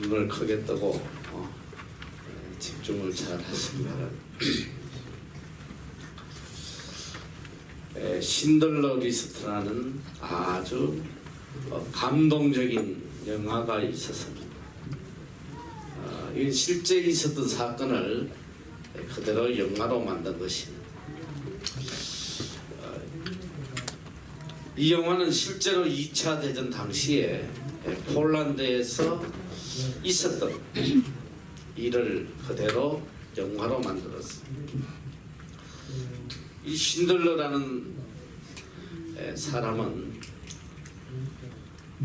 눈을 크게 뜨고 집중을 잘 하시기 바랍니다. 신들러 리스트라는 아주 감동적인 영화가 있었습니다. 이 실제 있었던 사건을 그대로 영화로 만든 것입니다. 이 영화는 실제로 2차 대전 당시에 폴란드에서 있었던 일을 그대로 영화로 만들었습니다. 이 신들러라는 사람은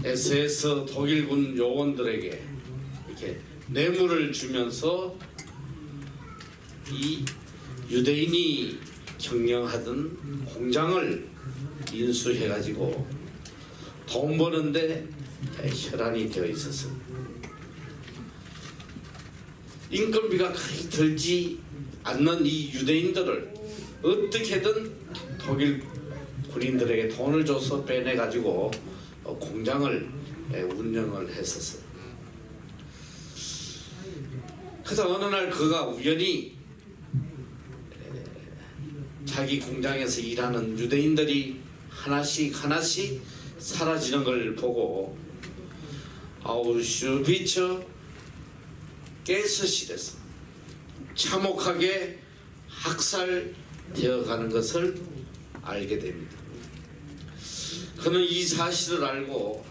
SS 독일군 요원들에게 이렇게 뇌물을 주면서 이 유대인이 경영하던 공장을 인수해가지고 돈 버는데 혈안이 되어 있었습니다. 인건비가 거의 들지 않는 이 유대인들을 어떻게든 독일 군인들에게 돈을 줘서 빼내가지고 공장을 운영을 했었어요. 그래서 어느 날 그가 우연히 자기 공장에서 일하는 유대인들이 하나씩 사라지는 걸 보고 아우슈비츠 가스실에서 참혹하게 학살되어가는 것을 알게 됩니다. 그는 이 사실을 알고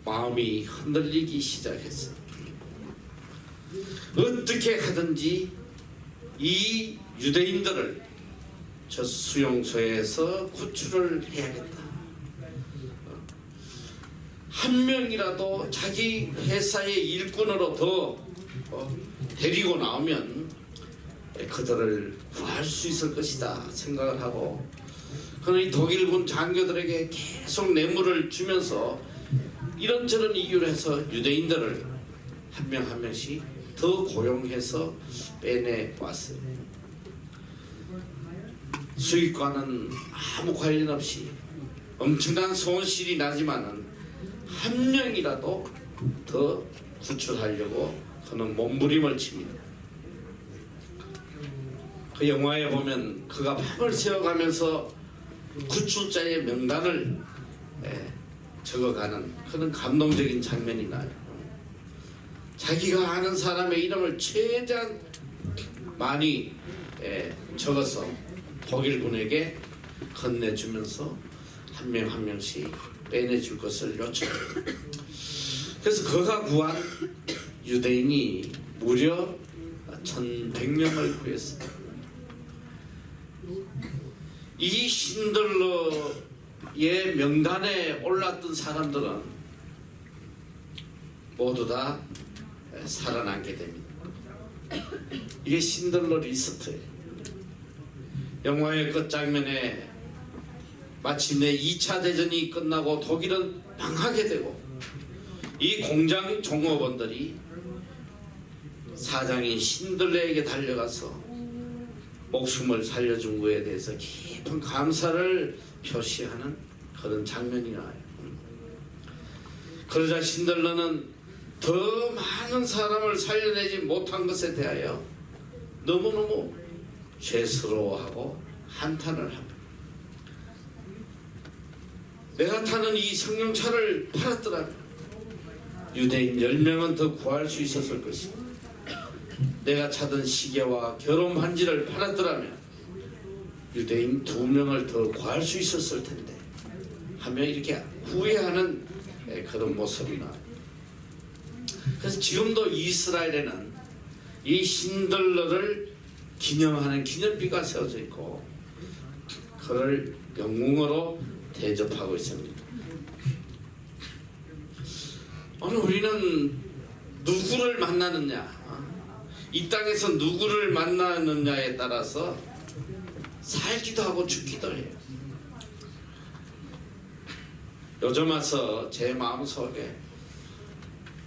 마음이 흔들리기 시작했어요. 어떻게 하든지 이 유대인들을 저 수용소에서 구출을 해야겠다. 한 명이라도 자기 회사의 일꾼으로 더 데리고 나오면 그들을 구할 수 있을 것이다 생각을 하고, 그는 이 독일군 장교들에게 계속 뇌물을 주면서 이런저런 이유로 해서 유대인들을 한 명 한 명씩 더 고용해서 빼내왔어요. 수익과는 아무 관련 없이 엄청난 손실이 나지만은 한 명이라도 더 구출하려고 그는 몸부림을 칩니다. 그 영화에 보면 그가 밤을 새워가면서 구출자의 명단을 적어가는 그런 감동적인 장면이 나요. 자기가 아는 사람의 이름을 최대한 많이 적어서 독일군에게 건네주면서 한 명 한 명씩 빼내줄 것을 요청합니다. 그래서 그가 구한 유대인이 무려 1100명을 구했습니다. 이 신들러의 명단에 올랐던 사람들은 모두 다 살아남게 됩니다. 이게 신들러 리스트예요. 영화의 끝장면에 마침내 2차 대전이 끝나고 독일은 망하게 되고 이 공장 종업원들이 사장인 신들러에게 달려가서 목숨을 살려준 것에 대해서 깊은 감사를 표시하는 그런 장면이 나와요. 그러자 신들러는 더 많은 사람을 살려내지 못한 것에 대하여 너무너무 죄스러워하고 한탄을 합니다. 내가 타는 이 승용차를 팔았더라면 유대인 10명은 더 구할 수 있었을 것이고, 내가 차던 시계와 결혼 반지를 팔았더라면 유대인 2명을 더 구할 수 있었을 텐데 하며 이렇게 후회하는 그런 모습이 나와요. 그래서 지금도 이스라엘에는 이 신들러를 기념하는 기념비가 세워져 있고 그를 영웅으로 대접하고 있습니다. 오늘 우리는 누구를 만나느냐, 이 땅에서 누구를 만나느냐에 따라서 살기도 하고 죽기도 해요. 요즘 와서 제 마음속에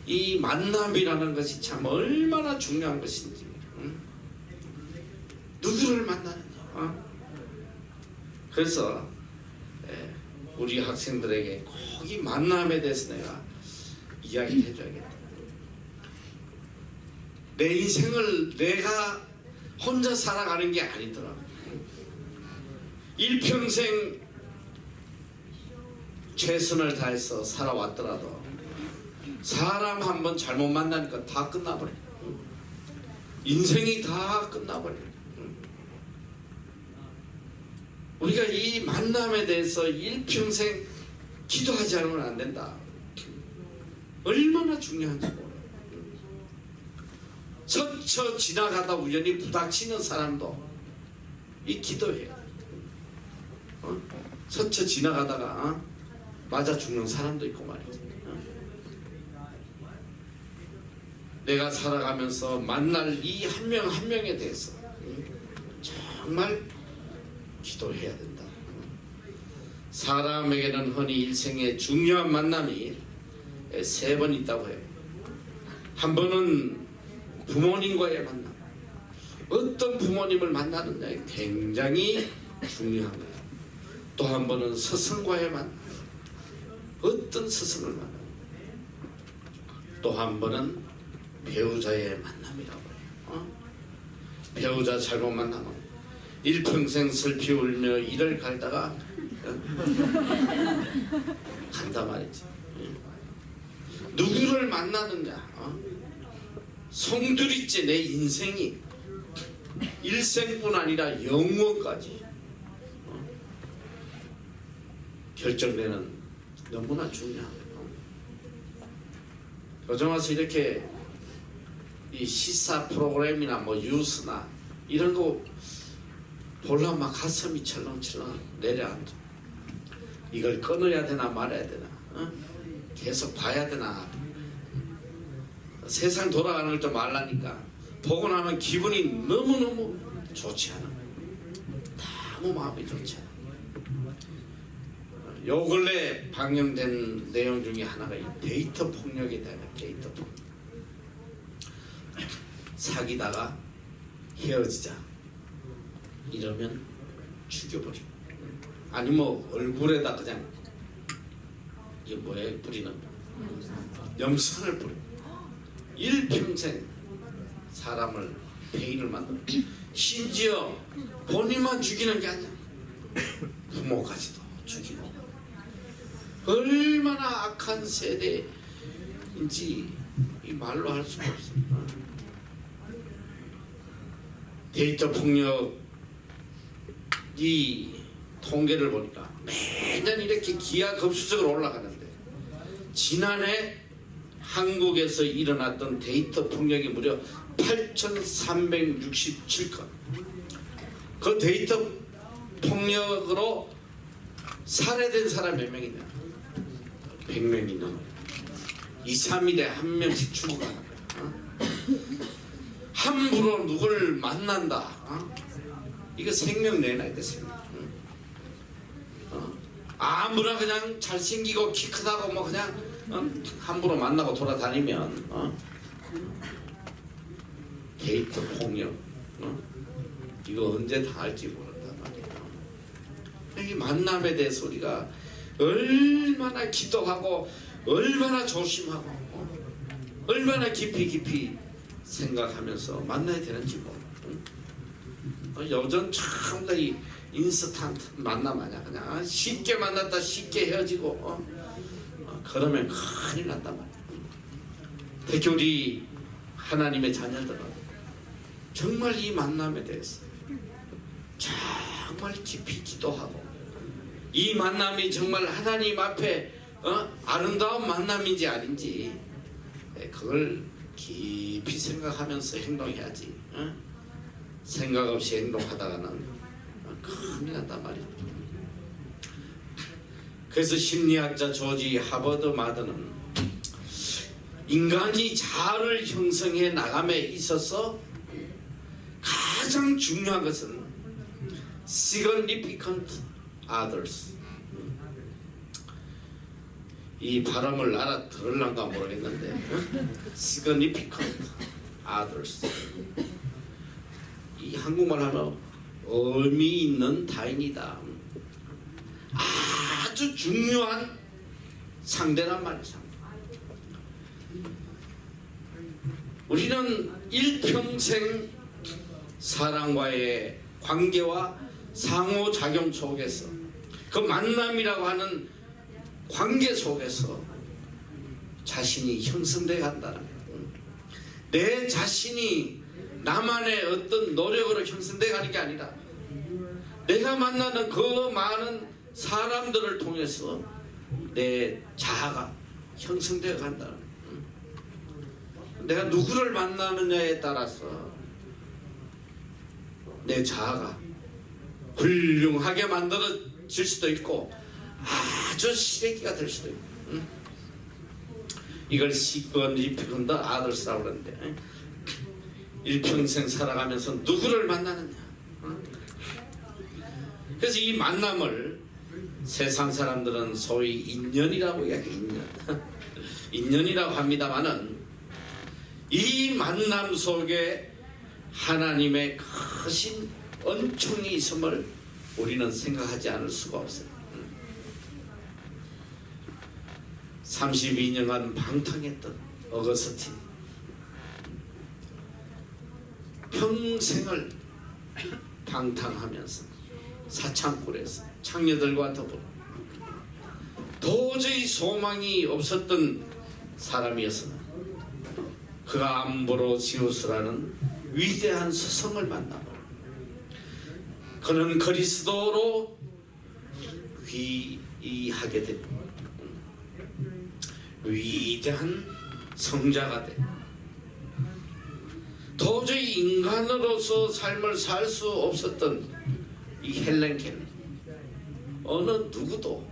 이 만남이라는 것이 참 얼마나 중요한 것인지, 누구를 만나느냐. 그래서 우리 학생들에게 꼭 이 만남에 대해서 내가 이야기를 해줘야겠다. 내 인생을 내가 혼자 살아가는 게 아니더라. 일평생 최선을 다해서 살아왔더라도 사람 한 번 잘못 만나니까 다 끝나버려. 인생이 다 끝나버려. 우리가 이 만남에 대해서 일평생 기도하지 않으면 안 된다. 얼마나 중요한지 몰라. 스쳐 지나가다 우연히 부닥치는 사람도 이 기도해요. 스쳐 지나가다가 맞아 죽는 사람도 있고 말이지. 내가 살아가면서 만날 이 한 명 한 명에 대해서 정말 기도해야 된다. 사람에게는 흔히 일생에 중요한 만남이 3번 있다고 해요. 한 번은 부모님과의 만남. 어떤 부모님을 만나느냐에 굉장히 중요한 거예요. 또 한 번은 스승과의 만남. 어떤 스승을 만나요. 또 한 번은 배우자의 만남이라고 해요. 배우자 잘못 만나면 일평생 슬피 울며 일을 갈다가 간다 말이지. 누구를 만나느냐. 송두리째 내 인생이 일생뿐 아니라 영원까지 결정되는 너무나 중요한 거예요. 요즘 와서 이렇게 이 시사 프로그램이나 뭐 뉴스나 이런 거 볼라 막 가슴이 철렁철렁 내려앉아. 이걸 끊어야 되나 말아야 되나, 계속 봐야 되나. 세상 돌아가는 걸 좀 알라니까 보고 나면 기분이 너무너무 좋지 않아. 너무 마음이 좋지 않아. 요 근래 방영된 내용 중에 하나가 이 데이터 폭력에 대한 데이터 폭력. 사귀다가 헤어지자 이러면 죽여버리고, 아니 뭐 얼굴에다 그냥 이게 뭐야 뿌리는 염산을 뿌리고 일평생 사람을 배인을 만들어. 심지어 본인만 죽이는 게 아니야, 부모까지도 죽이고. 얼마나 악한 세대인지 이 말로 할 수가 없어. 데이터 폭력 이 통계를 보니까 매년 이렇게 기하급수적으로 올라가는데, 지난해 한국에서 일어났던 데이터 폭력이 무려 8,367건. 그 데이터 폭력으로 살해된 사람 몇 명이냐? 100명이 넘어요. 2, 3일에 한 명씩 죽어가는 거야. 함부로 누굴 만난다. 이거 생명 내놔야 돼, 생명. 아무나 그냥 잘생기고 키 크다고 뭐 그냥 함부로 만나고 돌아다니면 데이터 폭력 이거 언제 당할지 모른단 말이에요. 이 만남에 대해서 우리가 얼마나 기도하고 얼마나 조심하고 얼마나 깊이 생각하면서 만나야 되는지 요즘 참 이 인스턴트 만남 아니야. 그냥 쉽게 만났다 쉽게 헤어지고 그러면 큰일 난단 말이야. 특히 우리 하나님의 자녀들은 정말 이 만남에 대해서 정말 깊이 기도하고, 이 만남이 정말 하나님 앞에 아름다운 만남인지 아닌지 그걸 깊이 생각하면서 행동해야지. 생각 없이 행동하다가는 큰일 난단 말이야. 그래서 심리학자 조지 하버드 마더는 인간이 자아를 형성해 나감에 있어서 가장 중요한 것은 significant others. 이 발음을 알아들을란가 모르겠는데 significant others. 이 한국말 하면 의미 있는 타인이다. 아주 중요한 상대란 말이죠. 우리는 일평생 사람과의 관계와 상호작용 속에서 그 만남이라고 하는 관계 속에서 자신이 형성되어 간다는 거예요. 내 자신이 나만의 어떤 노력으로 형성되어 가는 게 아니라 내가 만나는 그 많은 사람들을 통해서 내 자아가 형성되어 간다는 거예요. 내가 누구를 만나느냐에 따라서 내 자아가 훌륭하게 만들어질 수도 있고 아주 시래기가 될 수도 있고. 이걸 시건 리피건더 아들스라고 그러는데, 일평생 살아가면서 누구를 만나느냐. 그래서 이 만남을 세상 사람들은 소위 인연이라고 이야기해요. 인연이라고 합니다마는 이 만남 속에 하나님의 크신 은총이 있음을 우리는 생각하지 않을 수가 없어요. 32년간 방탕했던 어거스틴, 평생을 방탕하면서 사창굴에서 창녀들과 더불어 도저히 소망이 없었던 사람이었으나 그가 암브로시우스라는 위대한 스승을 만나버려 그는 그리스도로 귀의하게 됩니다. 위대한 성자가 돼. 도저히 인간으로서 삶을 살 수 없었던 이 헬렌 켈러, 어느 누구도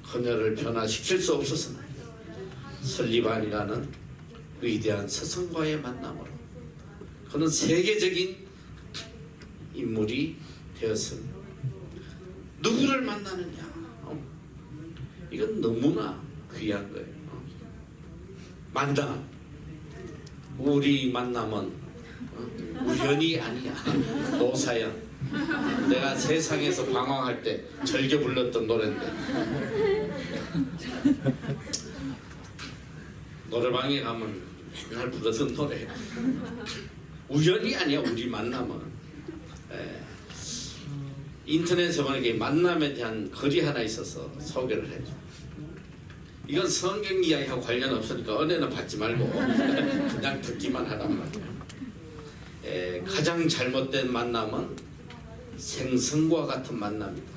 그녀를 변화시킬 수 없었으나 설리반이라는 위대한 스승과의 만남으로 그는 세계적인 인물이 되었습니다. 누구를 만나느냐, 이건 너무나 귀한 거예요. 만남, 우리 만남은 우연이 아니야. 노사연, 내가 세상에서 방황할 때 즐겨 불렀던 노래인데, 노래방에 가면 맨날 부르던 노래. 우연이 아니야. 우리 만남은. 인터넷에 보니까 만남에 대한 글이 하나 있어서 소개를 해줘. 이건 성경 이야기하고 관련 없으니까 은혜는 받지 말고 그냥 듣기만 하란 말이야. 가장 잘못된 만남은 생선과 같은 만남이다.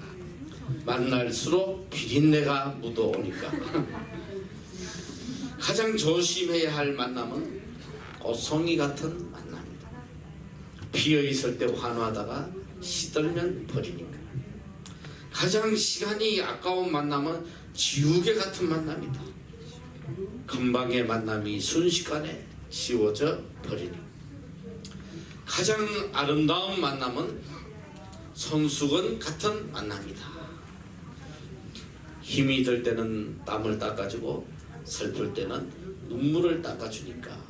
만날수록 비린내가 묻어오니까. 가장 조심해야 할 만남은 꽃송이 같은 만남이다. 비어있을 때 환호하다가 시들면 버리니까. 가장 시간이 아까운 만남은 지우개 같은 만남이다. 금방의 만남이 순식간에 지워져 버리니. 가장 아름다운 만남은 손수건 같은 만남이다. 힘이 들 때는 땀을 닦아주고 슬플 때는 눈물을 닦아주니까.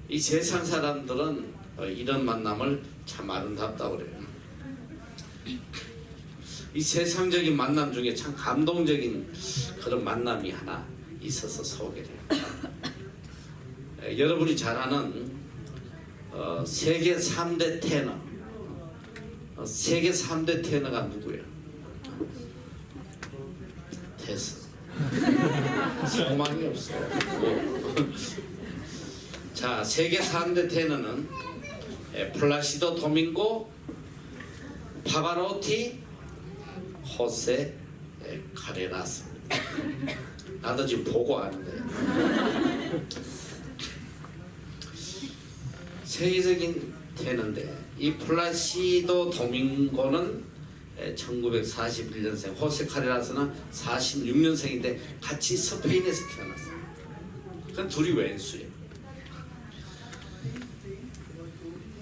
이 세상 사람들은 이런 만남을 참 아름답다고 그래요. 이 세상적인 만남 중에 참 감동적인 그런 만남이 하나 있어서 소개를 해요. 여러분이 잘 아는 세계 3대 테너, 세계 3대 테너가 누구예요? 됐어. 소망이 없어. 자, 세계 3대 테너는 플라시도 도밍고, 파바로티, 호세 카레라스입니다. 나도 지금 보고 아는데. 세계적인 테너인데, 이 플라시도 도밍고는 1941년생, 호세 카레라스는 46년생인데 같이 스페인에서 태어났어요. 그건 둘이 왼수예요.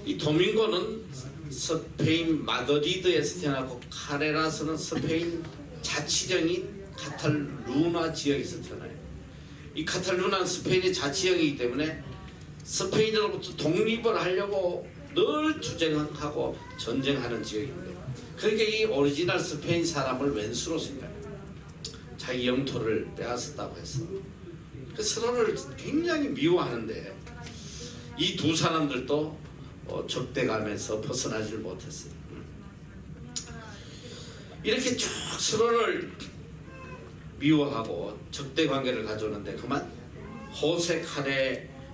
이 도밍고는 스페인 마드리드에서 태어났고, 카레라스는 스페인 자치령인 카탈루나 지역에서 태어나요. 이 카탈루나는 스페인의 자치령이기 때문에 스페인으로부터 독립을 하려고 늘 투쟁하고 전쟁하는 지역입니다. 그러니까 이 오리지널 스페인 사람을 왼수로 생각해요. 자기 영토를 빼앗았다고 해서 그 서로를 굉장히 미워하는데 이 두 사람들도 적대감에서 벗어나질 못했어요. 이렇게 쭉 서로를 미워하고 적대 관계를 가져오는데 그만 호세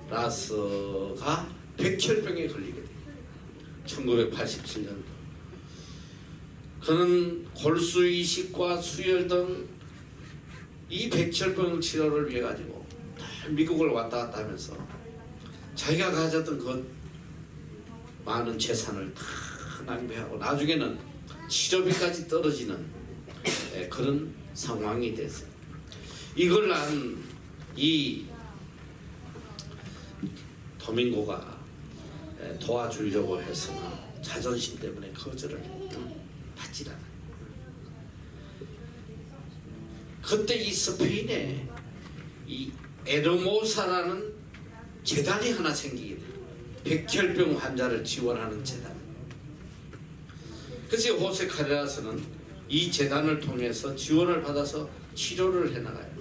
카레라스가 백혈병에 걸리게 돼요. 1987년도. 그는 골수 이식과 수혈 등 이 백혈병 치료를 위해 가지고 미국을 왔다 갔다 하면서 자기가 가졌던 그 많은 재산을 다 낭비하고 나중에는 치료비까지 떨어지는 그런 상황이 됐어요. 이걸 안 이 도밍고가 도와주려고 했으나 자존심 때문에 거절을 받질 않아요. 그때 이 스페인에 이 에르모사라는 재단이 하나 생기게 돼요. 백혈병 환자를 지원하는 재단. 그래서 호세 카레라스는 이 재단을 통해서 지원을 받아서 치료를 해나가요.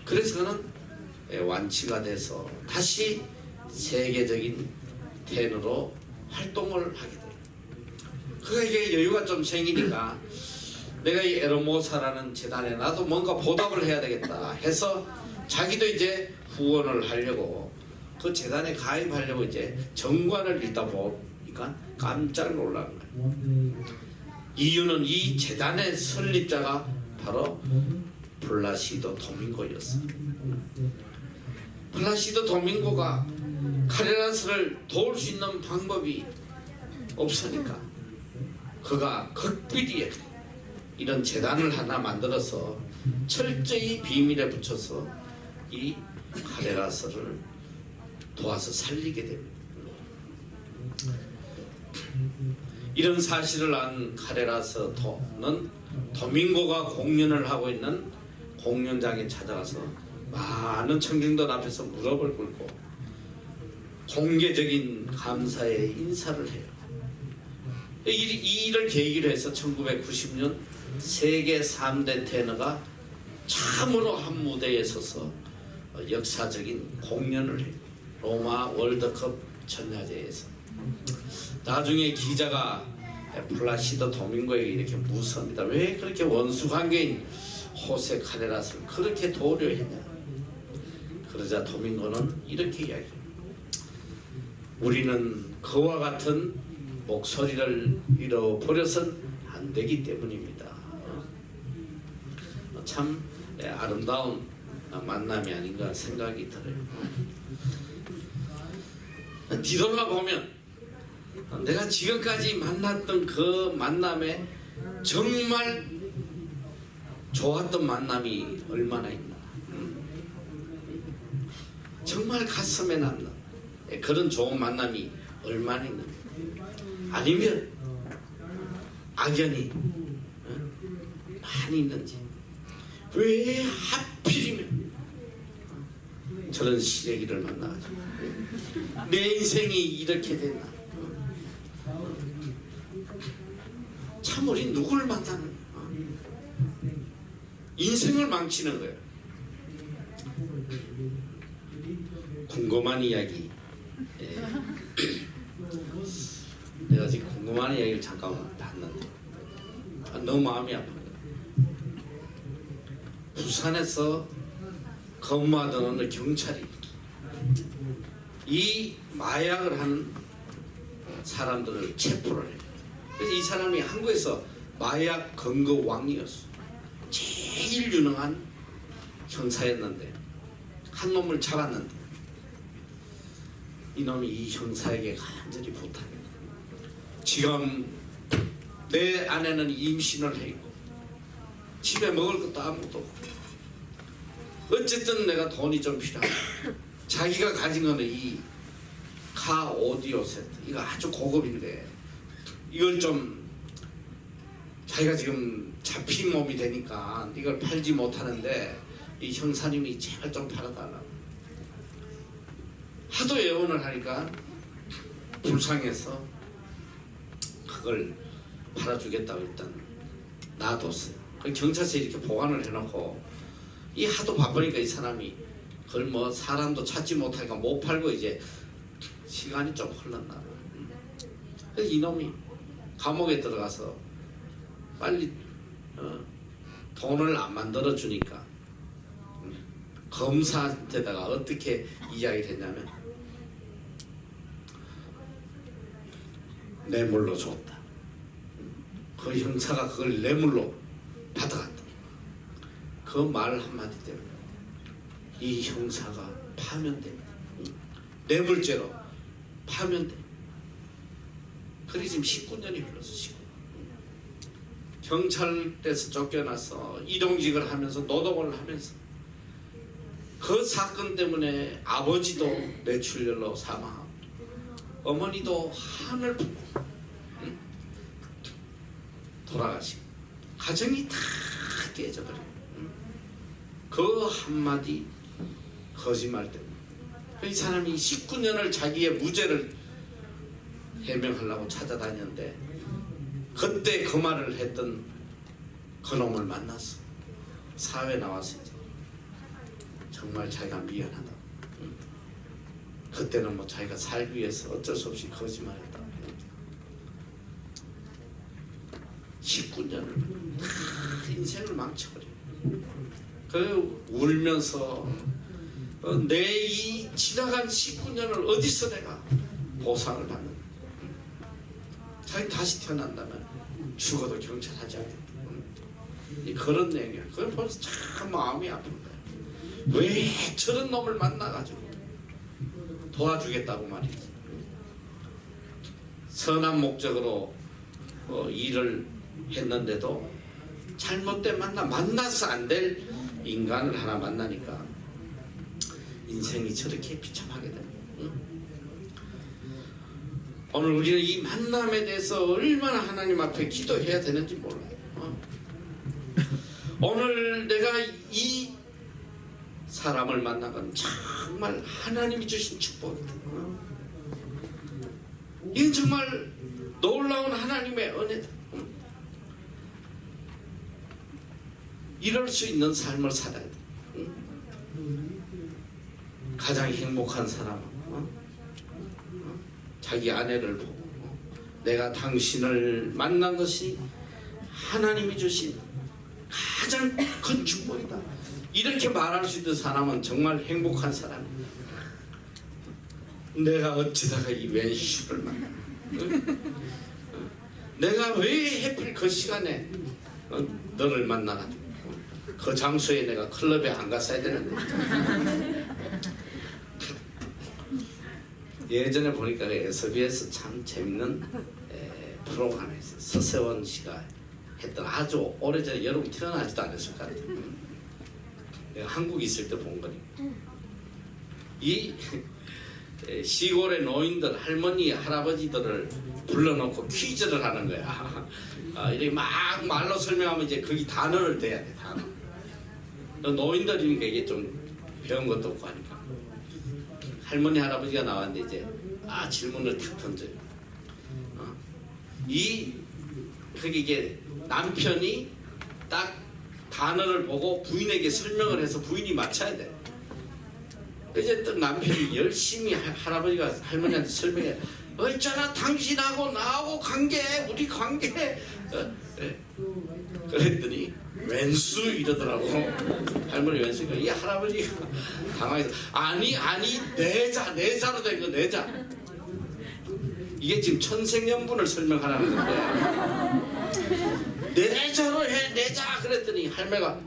그래서 그는 완치가 돼서 다시 세계적인 텐으로 활동을 하게 돼요. 그에게 여유가 좀 생기니까 내가 이 에르모사라는 재단에 나도 뭔가 보답을 해야 되겠다 해서 자기도 이제 후원을 하려고 그 재단에 가입하려고 이제 정관을 읽다 보니까 깜짝 놀란 거예요. 이유는 이 재단의 설립자가 바로 플라시도 도밍고였어요. 플라시도 도밍고가 카레라스를 도울 수 있는 방법이 없으니까 그가 극비리에 이런 재단을 하나 만들어서 철저히 비밀에 붙여서 이 카레라스를 도와서 살리게 됩니다. 이런 사실을 안 카레라스는 도밍고가 공연을 하고 있는 공연장에 찾아가서 많은 청중들 앞에서 무릎을 꿇고 공개적인 감사의 인사를 해요. 이 일을 계기로 해서 1990년 세계 3대 테너가 참으로 한 무대에 서서 역사적인 공연을 해요. 로마 월드컵 전야제에서. 나중에 기자가 플라시도 도밍고에게 이렇게 묻습니다. 왜 그렇게 원수관계인 호세 카레라스를 그렇게 도우려 했냐. 그러자 도밍고는 이렇게 이야기해요. 우리는 그와 같은 목소리를 잃어버려서는 안 되기 때문입니다. 참 아름다운 만남이 아닌가 생각이 들어요. 뒤돌아보면 내가 지금까지 만났던 그 만남에 정말 좋았던 만남이 얼마나 있나. 정말 가슴에 남는 그런 좋은 만남이 얼마나 있는가. 아니면 악연이 많이 있는지, 왜 하필이면 저런 시래기를 만나가지고 내 인생이 이렇게 됐나. 참 우리 누구를 만나는 인생을 망치는 거예요. 궁금한 이야기. 내가 지금 궁금한 이야기를 잠깐 봤는데 너무 마음이 아파요. 부산에서 근무하던 어느 경찰이 이 마약을 하는 사람들을 체포를 해요. 그래서 이 사람이 한국에서 마약 검거 왕이었어. 제일 유능한 형사였는데 한 놈을 잡았는데 이놈이 이 형사에게 간절히 부탁해요. 지금 내 아내는 임신을 해 있고 집에 먹을 것도 아무것도 없고 어쨌든 내가 돈이 좀 필요하다. 자기가 가진 거는 이 카 오디오 세트, 이거 아주 고급인데 이걸 좀 자기가 지금 잡힌 몸이 되니까 이걸 팔지 못하는데 이 형사님이 제발 좀 팔아달라고 하도 애원을 하니까 불쌍해서 그걸 팔아주겠다고 일단 놔뒀어요. 그 경찰서에 이렇게 보관을 해놓고 이 하도 바쁘니까 이 사람이 그걸 뭐 사람도 찾지 못하니까 못 팔고 이제 시간이 좀 흘렀나. 그래서 이놈이 감옥에 들어가서 빨리 돈을 안 만들어 주니까 검사한테다가 어떻게 이야기를 했냐면 뇌물로 줬다. 그 형사가 그걸 뇌물로 받아갔다. 그 말 한마디 때문에 이 형사가 파면됩니다. 뇌물죄로 파면돼. 그래 지금 19년이 흘렀어. 19년. 경찰에서 쫓겨나서 이동직을 하면서 노동을 하면서 그 사건 때문에 아버지도 뇌출혈로 사망하고 어머니도 하늘 돌아가시고 가정이 다 깨져버려요. 그 한마디 거짓말 때문에 이 사람이 19년을 자기의 무죄를 해명하려고 찾아다녔는데 그때 그 말을 했던 그 놈을 만났어. 사회 나와서 이제 정말 자기가 미안하다. 그때는 뭐 자기가 살기 위해서 어쩔 수 없이 거짓말했다. 19년을 인생을 망쳐버려. 그 울면서 내 이 지나간 19년을 어디서 내가 보상을 받는? 자기 다시 태어난다면 죽어도 경찰하지 않겠다. 그런 내용이야. 그걸 보면서 참 마음이 아픈 거야. 왜 저런 놈을 만나가지고 도와주겠다고 말이지. 선한 목적으로 일을 했는데도 잘못된 만나서 안 될 인간을 하나 만나니까 인생이 저렇게 비참하게 됩니다. 오늘 우리는 이 만남에 대해서 얼마나 하나님 앞에 기도해야 되는지 몰라요. 오늘 내가 이 사람을 만난 건 정말 하나님이 주신 축복이다. 이건 정말 놀라운 하나님의 은혜다. 이럴 수 있는 삶을 살아야 돼. 가장 행복한 사람은 자기 아내를 보고 내가 당신을 만난 것이 하나님이 주신 가장 큰 축복이다. 이렇게 말할 수 있는 사람은 정말 행복한 사람이야. 내가 어찌다가 이 왼수를 만나? 내가 왜 하필 그 시간에 너를 만나가지고 그 장소에 내가 클럽에 안 갔어야 되는데. 예전에 보니까 SBS에서 참 재밌는 프로가 하나 있어요. 서세원 씨가 했던 아주 오래전에 여러분 태어나지도 않았을 것 같아요. 내가 한국에 있을 때 본 거니까. 이 시골의 노인들, 할머니, 할아버지들을 불러놓고 퀴즈를 하는 거야. 이렇게 막 말로 설명하면 이제 거기 단어를 대야 돼, 단어. 노인들이니까 이게 좀 배운 것도 없고 하니까. 할머니, 할아버지가 나왔는데 이제 질문을 탁 던져요. 그게 이게 남편이 딱 단어를 보고 부인에게 설명을 해서 부인이 맞춰야 돼. 이제 또 남편이 열심히 할아버지가 할머니한테 설명해. 있잖아, 당신하고 나하고 우리 관계. 그랬더니 왼수 이러더라고. 할머니 왼수니까 이 할아버지가 당황해서 아니 내자로 된 거 내자. 이게 지금 천생연분을 설명하라는 건데 내자로 해, 내자 그랬더니 할매가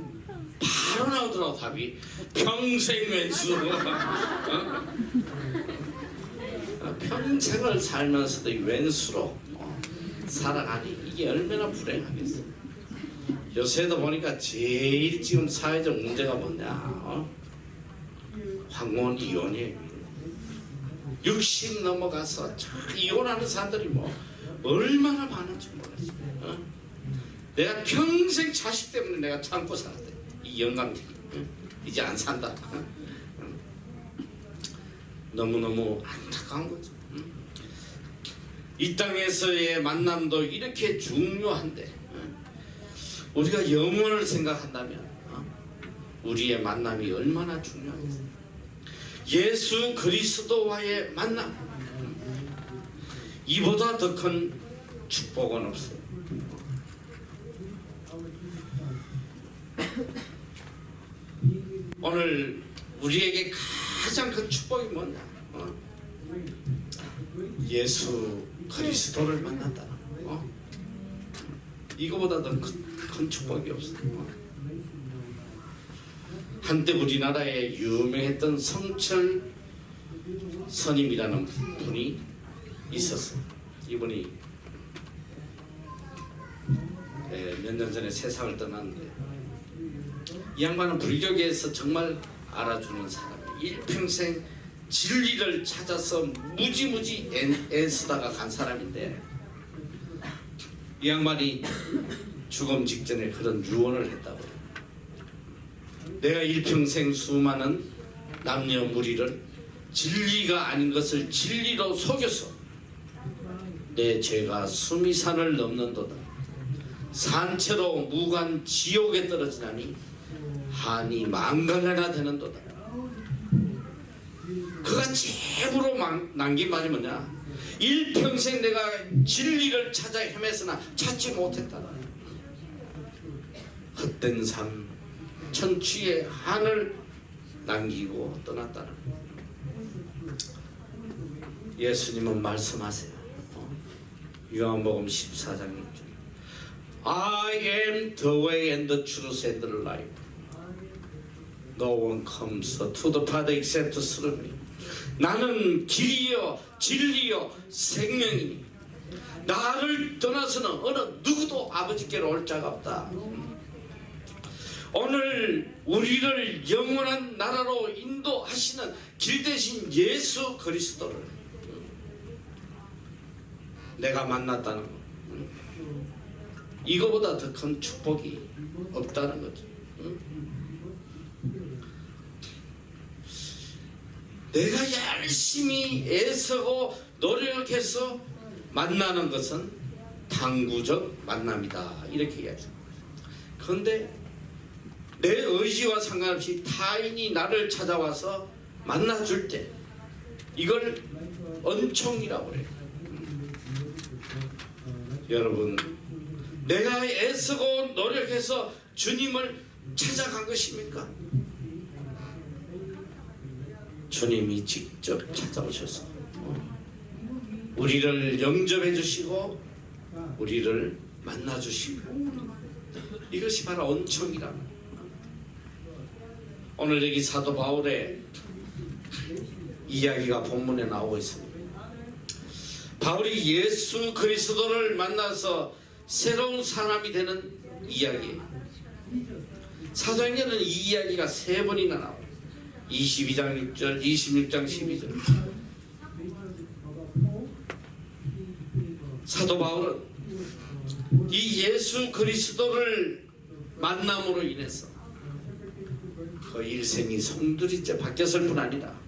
바로 나오더라고. 답이 평생 왼수. 평생을 살면서도 이 왼수로 살아가니 이게 얼마나 불행하겠어. 요새도 보니까 제일 지금 사회적 문제가 뭐냐, 황혼 이혼이에요. 60 넘어가서 이혼하는 사람들이 뭐 얼마나 많은지 모르지. 내가 평생 자식 때문에 내가 참고 살았대. 이 영감들이 이제 안 산다. 너무너무 안타까운 거죠. 이 땅에서의 만남도 이렇게 중요한데 우리가 영혼을 생각한다면 우리의 만남이 얼마나 중요하겠어요. 예수 그리스도와의 만남, 이보다 더 큰 축복은 없어요. 오늘 우리에게 가장 큰 축복이 뭐냐? 예수 그리스도를 만난다. 이거보다 더 큰 축복이 없어요. 한때 우리나라에 유명했던 성철 스님이라는 분이 있었어요. 이분이 몇 년 전에 세상을 떠났는데, 이 양반은 불교계에서 정말 알아주는 사람이에요. 일평생 진리를 찾아서 무지무지 애쓰다가 간 사람인데, 이 양반이 죽음 직전에 그런 유언을 했다고 해요. 내가 일평생 수많은 남녀 무리를 진리가 아닌 것을 진리로 속여서 내 죄가 수미산을 넘는도다. 산채로 무관 지옥에 떨어지나니 한이 만갈래나 되는도다. 그가 제부로 남긴 말이 뭐냐? 일평생 내가 진리를 찾아 헤맸으나 찾지 못했다. 헛된 삶, 천추의 한을 남기고 떠났다. 예수님은 말씀하세요. 요한복음 14장 6절. I am the way and the truth and the life. No one comes to the Father except through me. 나는 길이요 진리요 생명이니 나를 떠나서는 어느 누구도 아버지께로 올 자가 없다. 오늘 우리를 영원한 나라로 인도하시는 길 대신 예수 그리스도를 내가 만났다는 것, 이거보다 더 큰 축복이 없다는 거죠. 내가 열심히 애쓰고 노력해서 만나는 것은 당구적 만남이다, 이렇게 이야기합니다. 그런데 내 의지와 상관없이 타인이 나를 찾아와서 만나줄 때 이걸 은총이라고 그래요. 여러분, 내가 애쓰고 노력해서 주님을 찾아간 것입니까? 주님이 직접 찾아오셔서 우리를 영접해 주시고 우리를 만나 주시고, 이것이 바로 은총이랍니다. 오늘 여기 사도 바울의 이야기가 본문에 나오고 있습니다. 바울이 예수 그리스도를 만나서 새로운 사람이 되는 이야기예요. 사도행전은 이 이야기가 3번이나 나와요. 22장 6절, 26장 12절. 사도 바울은 이 예수 그리스도를 만남으로 인해서 그 일생이 송두리째 바뀌었을 뿐 아니라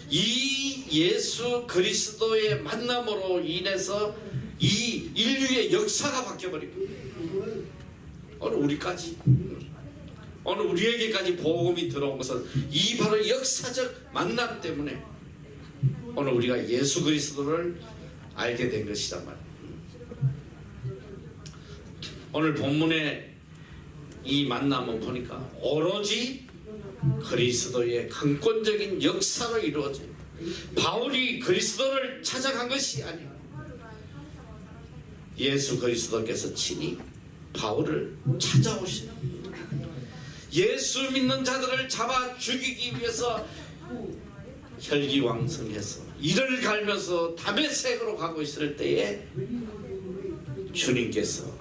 이 예수 그리스도의 만남으로 인해서 이 인류의 역사가 바뀌어버리고 오늘 우리까지, 오늘 우리에게까지 복음이 들어온 것은 이 바로 역사적 만남 때문에 오늘 우리가 예수 그리스도를 알게 된 것이란 말이에요. 오늘 본문의 이 만남은 보니까 오로지 그리스도의 강권적인 역사로 이루어져요. 바울이 그리스도를 찾아간 것이 아니에요. 예수 그리스도께서 친히 바울을 찾아오시는, 예수 믿는 자들을 잡아 죽이기 위해서 혈기왕성해서 이를 갈면서 다메섹으로 가고 있을 때에 주님께서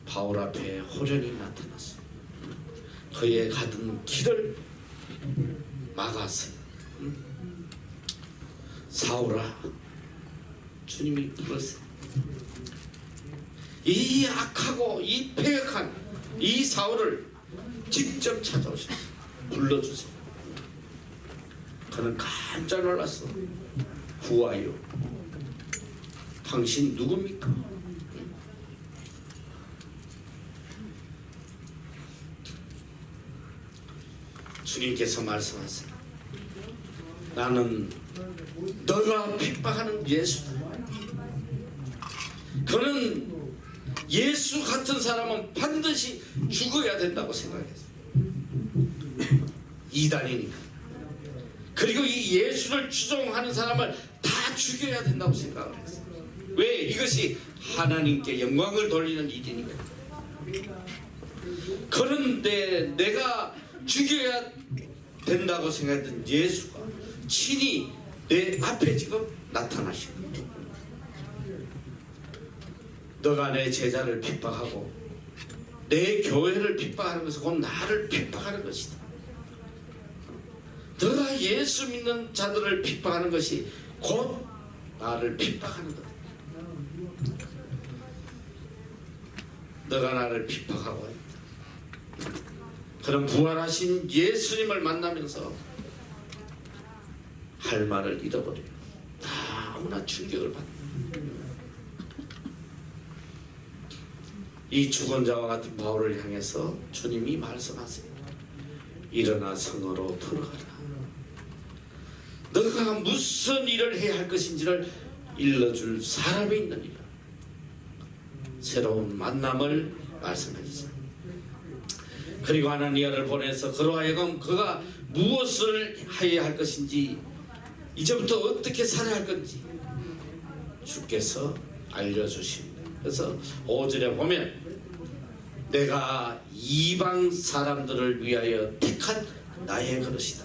바울 앞에 호련히 나타났어요. 그의 가던 길을 막았어요. 사울아, 주님이 불렀어요. 이 악하고 이 패역한 이 사울을 직접 찾아오셨어요. 불러주세요. 그는 깜짝 놀랐어. 후아요, 당신 누굽니까? 주님께서 말씀하세요. 나는 너가 핍박하는 예수다. 그는 예수 같은 사람은 반드시 죽어야 된다고 생각했어요. 이단이니까. 그리고 이 예수를 추종하는 사람을 다 죽여야 된다고 생각을 했어요. 왜? 이것이 하나님께 영광을 돌리는 일이니까. 그런데 내가 죽여야 된다고 생각했던 예수가 친히 내 앞에 지금 나타나신 거예요. 너가 내 제자를 핍박하고 내 교회를 핍박하는 것은 곧 나를 핍박하는 것이다. 너가 예수 믿는 자들을 핍박하는 것이 곧 나를 핍박하는 거다. 너가 나를 핍박하고 있다. 그런 부활하신 예수님을 만나면서 할 말을 잃어버려요. 너무나 충격을 받는. 이 주권자와 같은 바울을 향해서 주님이 말씀하세요. 일어나 성으로 들어가라. 너가 무슨 일을 해야 할 것인지를 일러줄 사람이 있느니라. 새로운 만남을 말씀해 주세요. 그리고 아나니아를 보내서 그로 하여금 그가 무엇을 해야 할 것인지, 이제부터 어떻게 살아야 할 건지 주께서 알려주십니다. 그래서 5절에 보면 내가 이방 사람들을 위하여 택한 나의 그릇이다.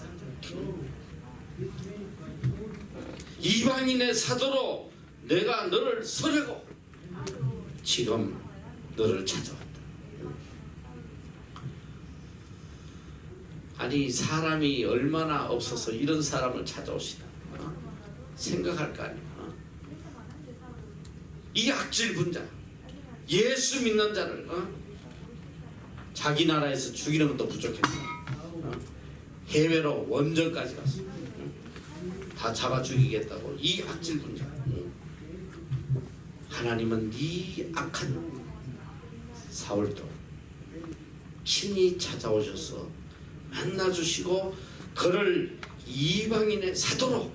이방인의 사도로 내가 너를 서려고 지금 너를 찾아왔다. 아니, 사람이 얼마나 없어서 이런 사람을 찾아오시나 생각할 거 아니야. 이 악질 분자, 예수 믿는 자를 자기 나라에서 죽이는 것도 부족했어. 해외로 원정까지 갔어. 다 잡아 죽이겠다고. 이 악질 분자. 하나님은 이 악한 사울도 친히 찾아오셔서 만나주시고 그를 이방인의 사도로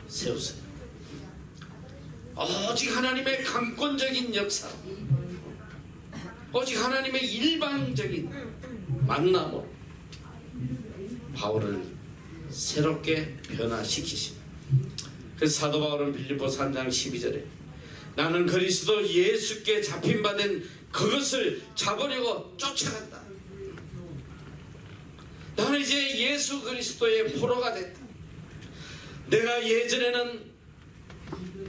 세우세요. 오직 하나님의 강권적인 역사, 오직 하나님의 일방적인 만남으로 바울을 새롭게 변화시키십니다. 그래서 사도 바울은 빌립보 3장 12절에 나는 그리스도 예수께 잡힌 바 된 그것을 잡으려고 쫓아간다. 나는 이제 예수 그리스도의 포로가 됐다. 내가 예전에는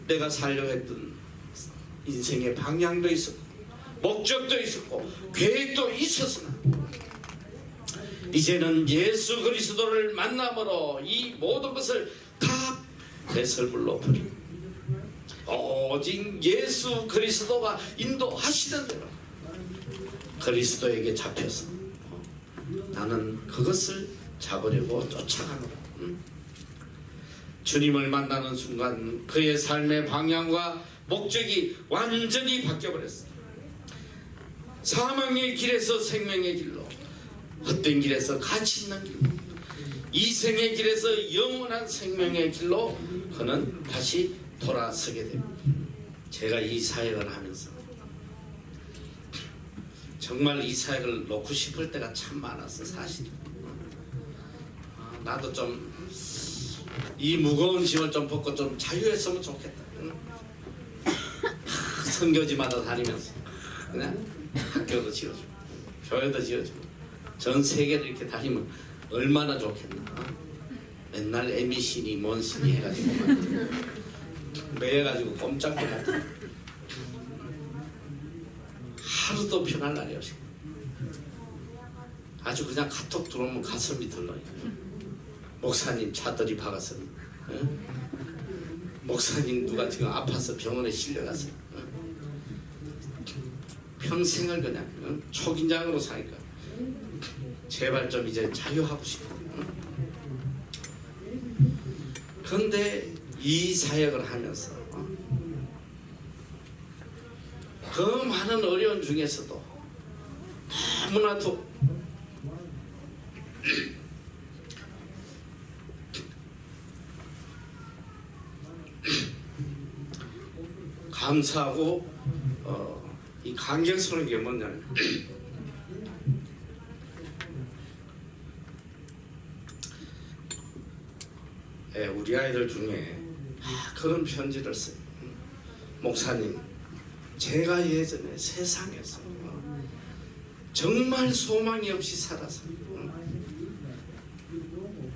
내가 살려고 했던 인생의 방향도 있었고 목적도 있었고 계획도 있었으나 이제는 예수 그리스도를 만남으로 이 모든 것을 다 배설물로 버리고 오직 예수 그리스도가 인도하시는 대로 그리스도에게 잡혀서 나는 그것을 잡으려고 쫓아가노라. 주님을 만나는 순간 그의 삶의 방향과 목적이 완전히 바뀌어버렸어요. 사망의 길에서 생명의 길로, 헛된 길에서 가치 있는 길로, 이생의 길에서 영원한 생명의 길로 그는 다시 돌아서게 됩니다. 제가 이 사역을 하면서 정말 이 사역을 놓고 싶을 때가 참 많았어. 사실 나도 좀 이 무거운 짐을 좀 벗고 좀 자유했으면 좋겠다. 선교지마다 다니면서 그냥 학교도 지어주고 교회도 지어주고 전 세계를 이렇게 다니면 얼마나 좋겠나. 맨날 MBC니 뭔시니 해가지고 매여가지고 꼼짝도 못하고 하루도 편할 날이 없어. 아주 그냥 카톡 들어오면 가슴이 들러요. 목사님 차들이 박았습니다. 목사님 누가 지금 아파서 병원에 실려갔어요. 평생을 그냥 초긴장으로 사니까 제발 좀 이제 자유하고 싶어. 그런데 이 사역을 하면서 그 많은 어려운 중에서도 너무나도 감사하고 이 감격스러운 게 뭐냐면 우리 아이들 중에 그런 편지를 써요. 목사님, 제가 예전에 세상에서 정말 소망이 없이 살아서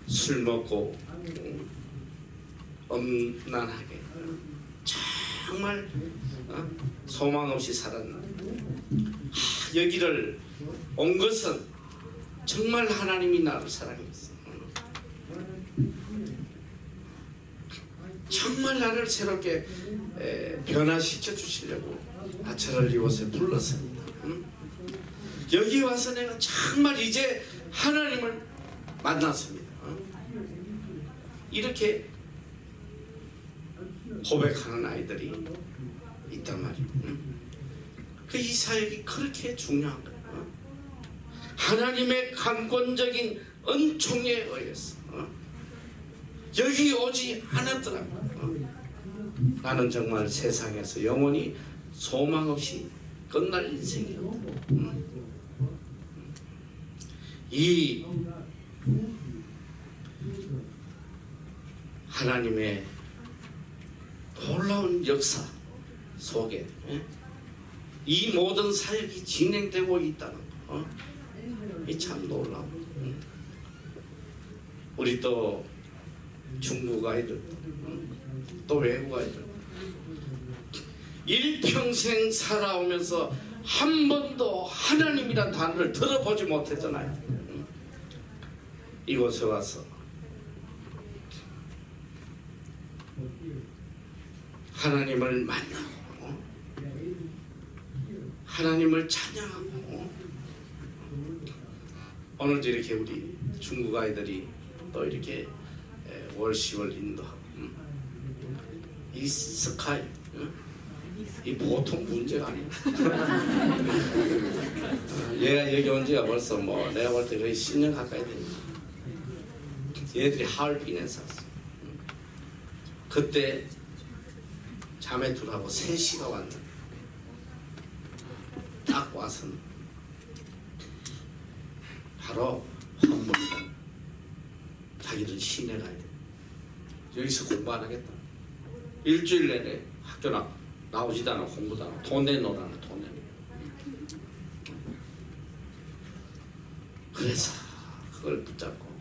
술 먹고 엄난하게 정말 소망 없이 살았는데 여기를 온 것은 정말 하나님이 나를 사랑했어. 정말 나를 새롭게 변화시켜 주시려고 저를 이곳에 불렀습니다. 여기 와서 내가 정말 이제 하나님을 만났습니다. 이렇게 고백하는 아이들이 있단 말이에요. 이 사역이 그렇게 중요한 거예요. 하나님의 강권적인 은총에 의해서 여기 오지 않았더라고요. 나는 정말 세상에서 영원히 소망 없이 끝날 인생이었다. 이 하나님의 놀라운 역사 속에 이 모든 사역이 진행되고 있다는 거, 이 참 놀라워. 우리 또 중국 아이들, 또 외국 아이들, 일평생 살아오면서 한 번도 하나님이란 단어를 들어보지 못했잖아요. 이곳에 와서 하나님을 만나고 하나님을 찬양하고 오늘도 이렇게 우리 중국 아이들이 또 이렇게 월십을 인도하고 이 스카이 이 보통 문제가 아니야. 얘가 여기 온 지가 벌써 내가 볼 때 거의 10년 가까이 되니까 얘들이 하얼빈에 살았어. 그때 자매 둘하고 셋이가 왔는데 딱 와서는 바로 환불이다. 자기들 시내 가야 돼. 여기서 공부 안 하겠다. 일주일 내내 학교 나오지도 않아. 공부도 안 하고 돈 내놓으라는 돈 내놓으라. 그래서 그걸 붙잡고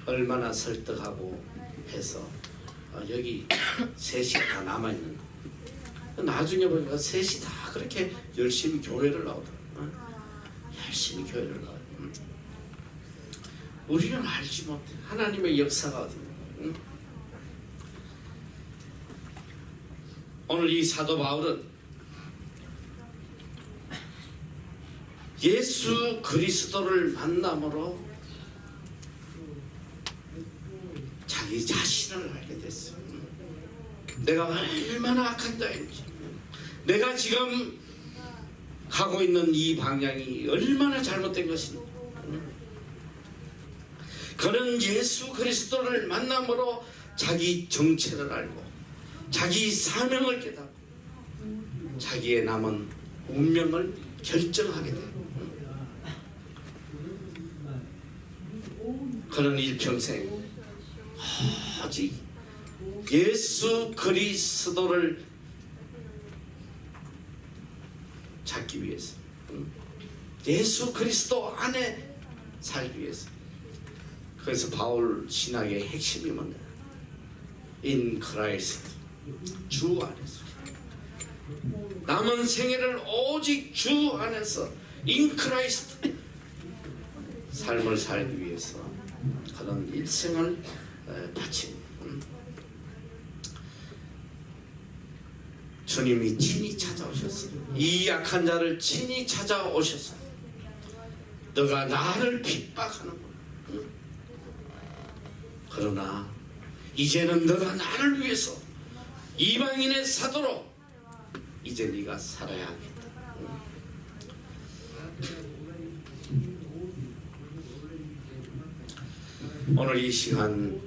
얼마나 설득하고 해서 여기 셋이 다 남아있는 거. 나중에 보니까 셋이 다 그렇게 열심히 교회를 나오더라고요. 열심히 교회를 나와요. 우리는 알지 못해. 하나님의 역사가 어디 있는 거야. 오늘 이 사도 바울은 예수 그리스도를 만남으로 자기 자신을 알게 됐어요. 내가 얼마나 악한 자인지, 내가 지금 가고 있는 이 방향이 얼마나 잘못된 것인지, 그런 예수 그리스도를 만남으로 자기 정체를 알고 자기 사명을 깨닫고 자기의 남은 운명을 결정하게 돼요. 그런 일평생 오직 예수 그리스도를 찾기 위해서, 예수 그리스도 안에 살기 위해서. 그래서 바울 신학의 핵심이 뭔가? In Christ, 주 안에서. 남은 생애를 오직 주 안에서 In Christ 삶을 살기 위해서 그런 일생을 바친 주님이 친히 찾아오셨어요. 이 약한 자를 친히 찾아오셨어요. 너가 나를 핍박하는구나. 그러나 이제는 너가 나를 위해서 이방인의 사도로 이제 네가 살아야 하겠다. 오늘 이 시간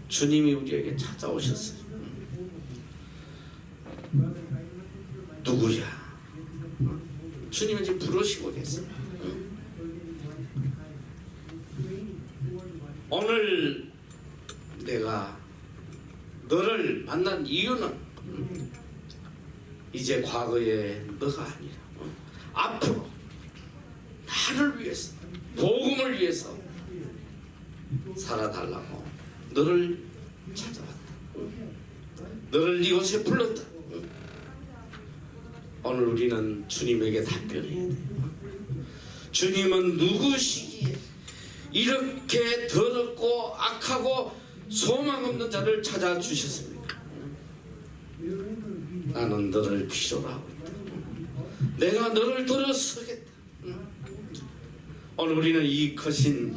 주님이 우리에게 찾아오셨어요. 누구야? 주님은 지금 부르시고 계세요. 오늘 내가 너를 만난 이유는 이제 과거의 너가 아니라 앞으로 나를 위해서, 복음을 위해서 살아달라고 너를 찾아왔다. 너를 이곳에 불렀다. 오늘 우리는 주님에게 답변해야 돼. 주님은 누구시기에 이렇게 더럽고 악하고 소망 없는 자를 찾아주셨습니까? 나는 너를 필요로 하고 있다. 내가 너를 들어서겠다. 오늘 우리는 이 크신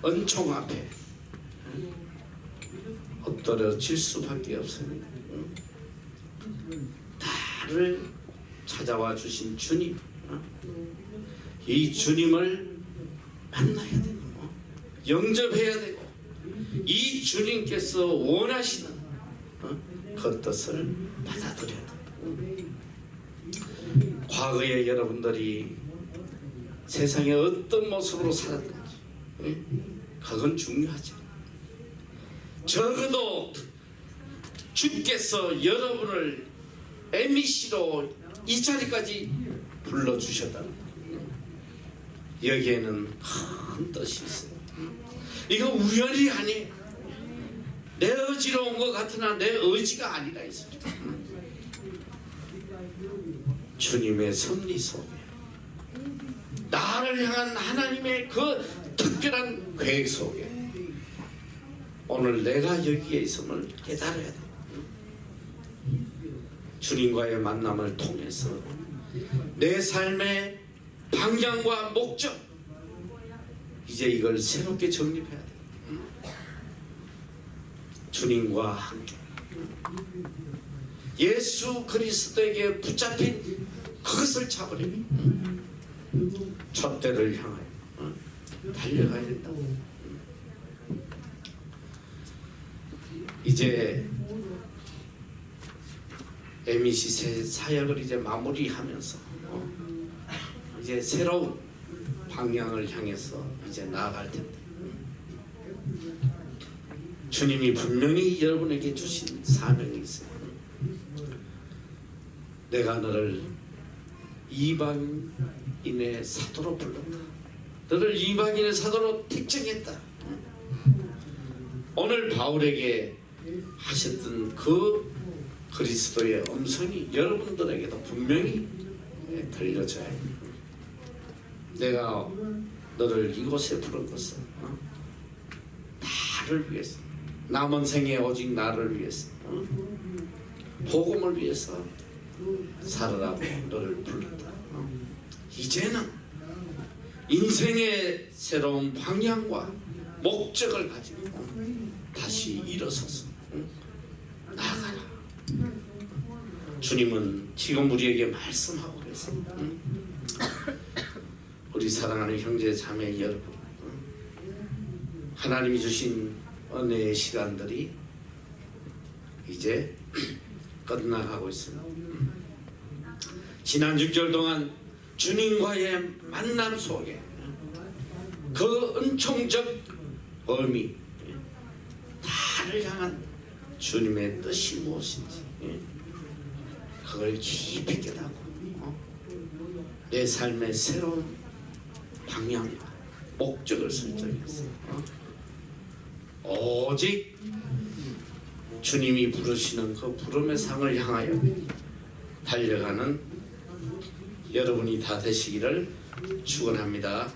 은총 앞에 엎드려질 수밖에 없습니다. 나를 찾아와 주신 주님, 이 주님을 만나야 되고 영접해야 되고 이 주님께서 원하시는 그 뜻을 받아들여야 되고, 과거에 여러분들이 세상에 어떤 모습으로 살았는지 그건 중요하죠. 적어도 주께서 여러분을 MBC로 이 자리까지 불러주셨다. 여기에는 큰 뜻이 있어요. 이거 우연이 아니에요. 내 의지로 온 것 같으나 내 의지가 아니라 있어요. 주님의 섭리 속에 나를 향한 하나님의 그 특별한 계획 속에 오늘 내가 여기에 있음을 깨달아야 돼. 주님과의 만남을 통해서 내 삶의 방향과 목적, 이제 이걸 새롭게 정립해야 돼. 주님과 함께 예수 그리스도에게 붙잡힌 그것을 잡으려면 촛대를 향하여 달려가야 된다고. 이제 MEC 사역을 이제 마무리하면서 이제 새로운 방향을 향해서 이제 나아갈 텐데, 주님이 분명히 여러분에게 주신 사명이 있어요. 내가 너를 이방인의 사도로 불렀다. 너를 이방인의 사도로 택정했다. 오늘 바울에게 하셨던 그 그리스도의 음성이 여러분들에게도 분명히 들려져야 해요. 내가 너를 이곳에 부른 것은 나를 위해서, 남은 생에 오직 나를 위해서, 복음을 위해서 살아라고 너를 불렀다. 이제는 인생의 새로운 방향과 목적을 가지고 다시 일어서서 나아가라. 주님은 지금 우리에게 말씀하고 계세요. 우리 사랑하는 형제 자매 여러분, 하나님이 주신 은혜의 시간들이 이제 끝나가고 있습니다. 지난 6개월 동안 주님과의 만남 속에 그 은총적 의미, 나를 향한 주님의 뜻이 무엇인지 그걸 깊이 깨닫고 내 삶의 새로운 방향과 목적을 설정했어요. 오직 주님이 부르시는 그 부름의 상을 향하여 달려가는 여러분이 다 되시기를 축원합니다.